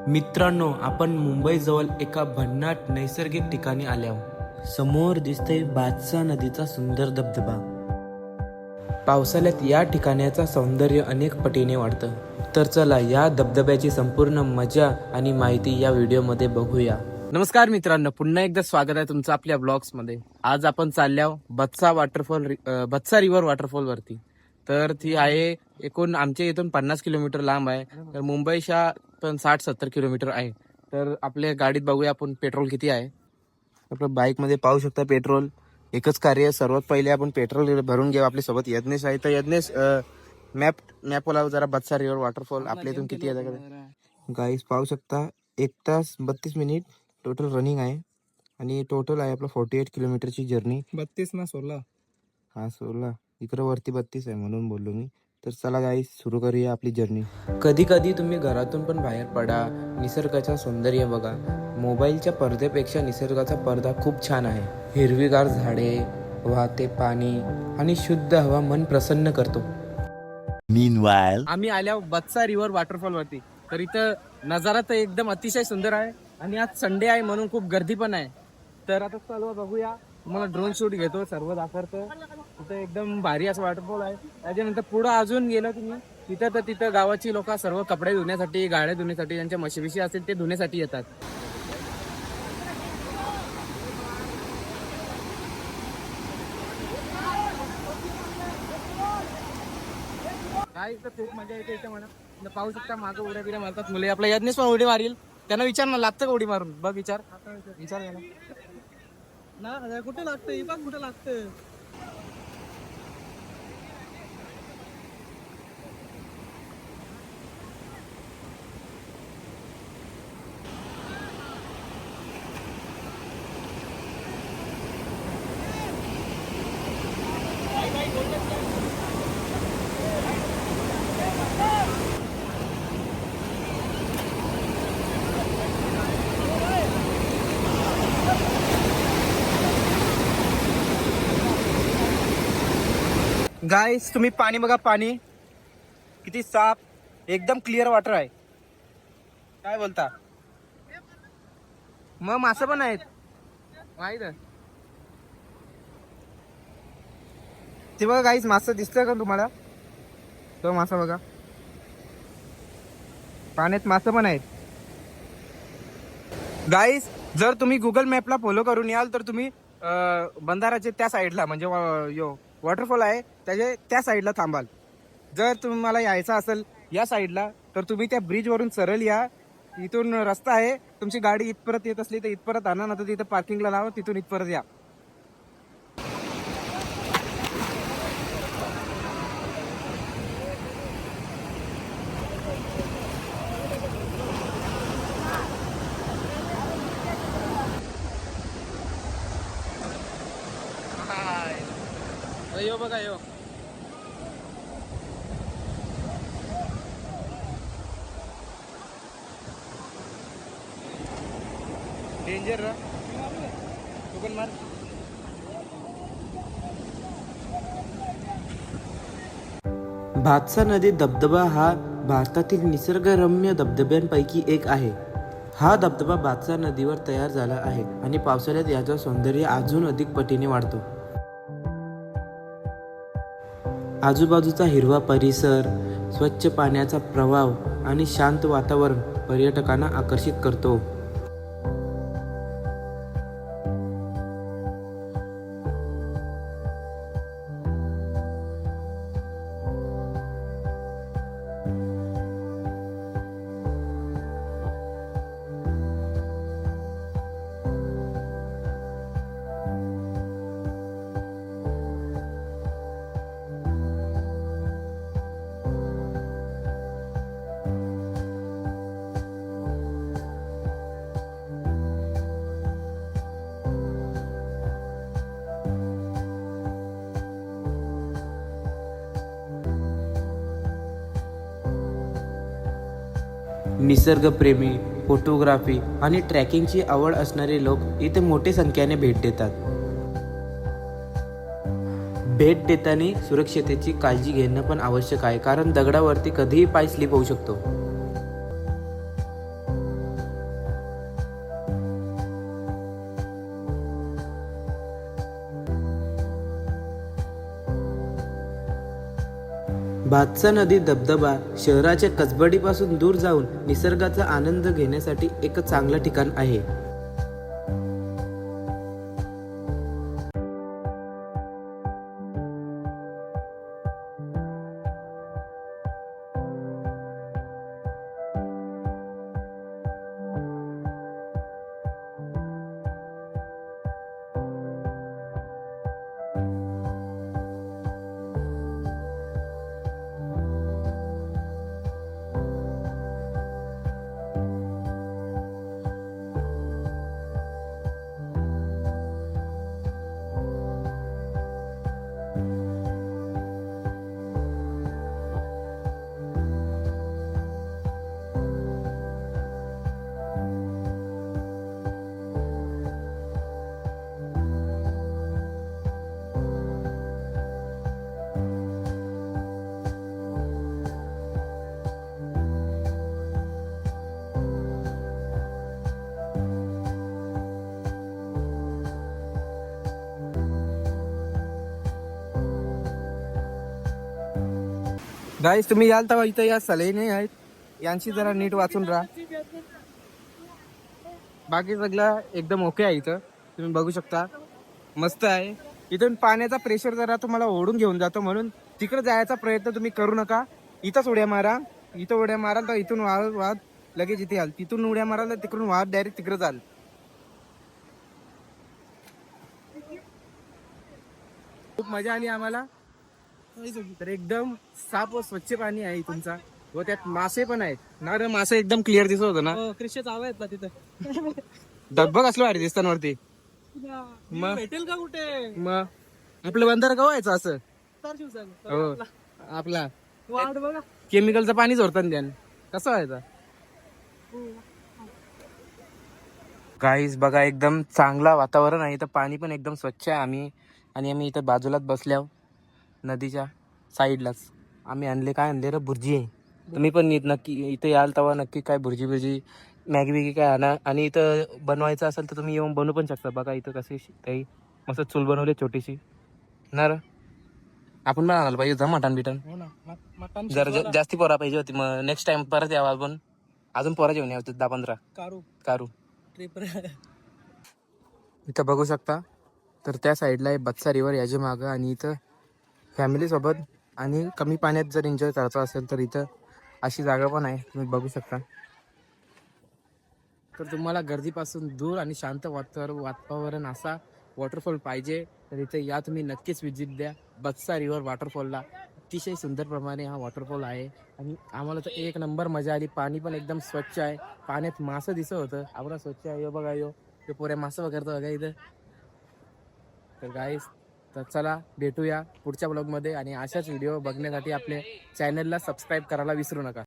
मित्रांनो, आपण मुंबईजवळ एका भन्नाट नैसर्गिक ठिकाणी आले आहोत. समोर दिसतंय भातसा नदीचा सुंदर धबधबा. पावसाळ्यात या ठिकाणाचं सौंदर्य अनेक पटीने वाढतं. तर चला या धबधब्याची संपूर्ण मजा आणि माहिती या व्हिडिओमध्ये बघूया. नमस्कार मित्रांनो, पुन्हा एकदा स्वागत आहे तुमचं आपल्या ब्लॉग्समध्ये. आज आपण चाललो आहोत बत्सा रिव्हर वॉटरफॉल वरती. तर ती आहे एकूण आमच्या इथून 50 किलोमीटर लांब आहे. तर मुंबईच्या पण 60-70 किलोमीटर आहे. तर आपल्या गाडीत बघूया आपण पेट्रोल किती आहे. आपल्या बाईक मध्ये पाहू शकता पेट्रोल. एकच कार्य, सर्वात पहिले आपण पेट्रोल भरून घेऊ. आपल्या सोबत यज्ञेश आहे. तर यज्ञेश, मॅपला जरा बत्सा रिव्हर वॉटरफॉल आपल्या इथून किती आहे गाईस पाहू शकता. 1 तास 32 मिनिट टोटल रनिंग आहे आणि टोटल आहे आपलं 48 किलोमीटरची जर्नी. 32 ना 16. हा 16, इकडं वरती 32 आहे म्हणून बोललो मी. तर चला गाईस सुरू करूया आपली जर्नी. कधी कधी तुम्ही घरातून पण बाहेर पडा, निसर्गाचा सौंदर्य बघा. मोबाईलच्या पडद्यापेक्षा निसर्गाचा पडदा खूप छान आहे. हिरवीगार झाडे, वाहते पाणी आणि शुद्ध हवा मन प्रसन्न करतो. आम्ही आल्या बत्सा रिव्हर वॉटरफॉल वरती. तर इथं नजारा तर एकदम अतिशय सुंदर आहे आणि आज संडे आहे म्हणून खूप गर्दी पण आहे. तर आता चालू बघूया. तुम्हाला ड्रोन शूट घेतो, सर्व दाखवतो. इथं एकदम भारी असं वॉटरफॉल आहे. त्याच्यानंतर पुढं अजून गेलं तुम्ही तिथं गावाची लोक सर्व कपडे धुण्यासाठी, गाड्या धुण्यासाठी, ज्यांच्या म्हशी असतील ते धुण्यासाठी येतात. काय इथं खूप मजा येते इथं म्हणा. इथं पाहू शकता मागं उड्या बिड्या मारतात मुले. आपला यज्ञेश पण उडी मारील. त्यांना विचार ना, लागतं का उडी मारून? बघ विचार ना कुठे लागतं, बघ कुठे लागतं. गाईस तुम्ही पाणी बघा, पाणी किती साफ, एकदम क्लिअर वॉटर आहे. काय बोलता? मग मासे पण आहेत माहित आहे. ते बघा गाईस, मासा दिसतोय का तुम्हाला? तो मासा बघा, पाण्यात मासे पण आहेत. गाईस जर तुम्ही गुगल मॅपला फॉलो करून याल तर तुम्ही बंधाराचे त्या साईडला, म्हणजे वॉटरफॉल आहे त्याचे त्या साईडला थांबाल. जर तुम्हाला यायचं असेल या साईडला तर तुम्ही त्या ब्रिज वरून सरळ या. इथून रस्ता आहे. तुमची गाडी इथपर्यंत येत असली तर इथपर्यंत आणा, ना तर तिथं पार्किंगला लावा, तिथून इथपर्यंत या. यो बघा यो. डेंजर रा तू पण मार. भातसा नदी धबधबा हा भारतातील निसर्गरम्य धबधब्यांपैकी एक आहे. हा धबधबा भातसा नदीवर तयार झाला आहे आणि पावसाळ्यात याचं सौंदर्य अजून अधिक पटीने वाढतो. आजूबाजूचा हिरवा परिसर, स्वच्छ पाण्याचा प्रवाह आणि शांत वातावरण पर्यटकांना आकर्षित करतो. निसर्गप्रेमी, फोटोग्राफी आणि ट्रॅकिंगची आवड असणारे लोक इथे मोठ्या संख्येने भेट देतात. भेट देताना सुरक्षतेची काळजी घेणं पण आवश्यक आहे, कारण दगडावरती कधीही पाय स्लिप होऊ शकतो. भातसा नदी धबधबा शहराच्या कसबडीपासून दूर जाऊन निसर्गाचा आनंद घेण्यासाठी एक चांगलं ठिकाण आहे. गाईस तुम्ही याल तेव्हा इथं या सलईने आहेत, यांची जरा नीट वाचून राहा. बाकी सगळं एकदम ओके आहे. इथं तुम्ही बघू शकता, मस्त आहे. इथून पाण्याचा प्रेशर जरा तुम्हाला ओढून घेऊन जातो, म्हणून तिकडे जायचा प्रयत्न तुम्ही करू नका. इथंच उड्या मारा, इथं उड्या माराल तर इथून वाद लगेच इथे याल, तिथून उड्या माराल तर तिकडून वाद डायरेक्ट तिकडे जाल. खूप मजा आली आम्हाला. तर एकदम साफ व स्वच्छ पाणी आहे तुमचा, व त्यात मासे पण आहेत ना रे. मासे एकदम क्लिअर दिसत होतं ना. क्रिश्चियन चाव आहेत ना तिथं. डब्बा कसलो भारी दिसतं वरती. मग भेटेल का कुठे? मग आपलं बंदर का व्हायचं असं. 4 दिवसांनी हो आपला वाट बघा. केमिकलचं पाणी झोरतात त्यानं, कसं व्हायचं. गाईस बघा, एकदम चांगला वातावरण आहे इथं, पाणी पण एकदम स्वच्छ आहे. आम्ही इथं बाजूलाच बसल्या नदीच्या साईडलाच. आम्ही काय आणले रे, भुर्जी आहे. तुम्ही पण नक्की इथे याल तेव्हा नक्की काय भुर्जी मॅगी बिगी काय आणा. आणि इथं बनवायचं असेल तर तुम्ही येऊन बनवू पण शकता. बघा इथं कशी काही मस्त चूल बनवली छोटीशी ना रे. आपण पण आणायला पाहिजे जा मटण बिटन. हो ना, मटण जर जास्ती पोरा पाहिजे होती, मग नेक्स्ट टाइम परत यावं आपण. अजून पोरा जेवण यावं 10-15 कारू ट्रिप. इथं बघू शकता. तर त्या साईडला आहे बत्सा रिव्हर याच्या मागं, आणि इथं फॅमिलीसोबत आणि कमी पाण्यात जर एन्जॉय करायचं असेल तर इथं अशी जागा पण आहे, तुम्ही बघू शकता. तर तुम्हाला गर्दीपासून दूर आणि शांत वातावरण असा वॉटरफॉल पाहिजे तर इथे या, तुम्ही नक्कीच विजिट द्या बत्सा रिव्हर वॉटरफॉलला. अतिशय सुंदर प्रमाणे हा वॉटरफॉल आहे, आणि आम्हाला तर एक नंबर मजा आली. पाणी पण एकदम स्वच्छ आहे, पाण्यात मासं दिसत होतं. आम्हाला स्वच्छ आहे. बघा ते पोऱ्या मासं वगैरे बघा इथं. तर गाईस, तर चला भेटूया पुढच्या ब्लॉगमध्ये, आणि अशाच व्हिडिओ बघण्यासाठी आपल्या चॅनलला सबस्क्राईब करायला विसरू नका.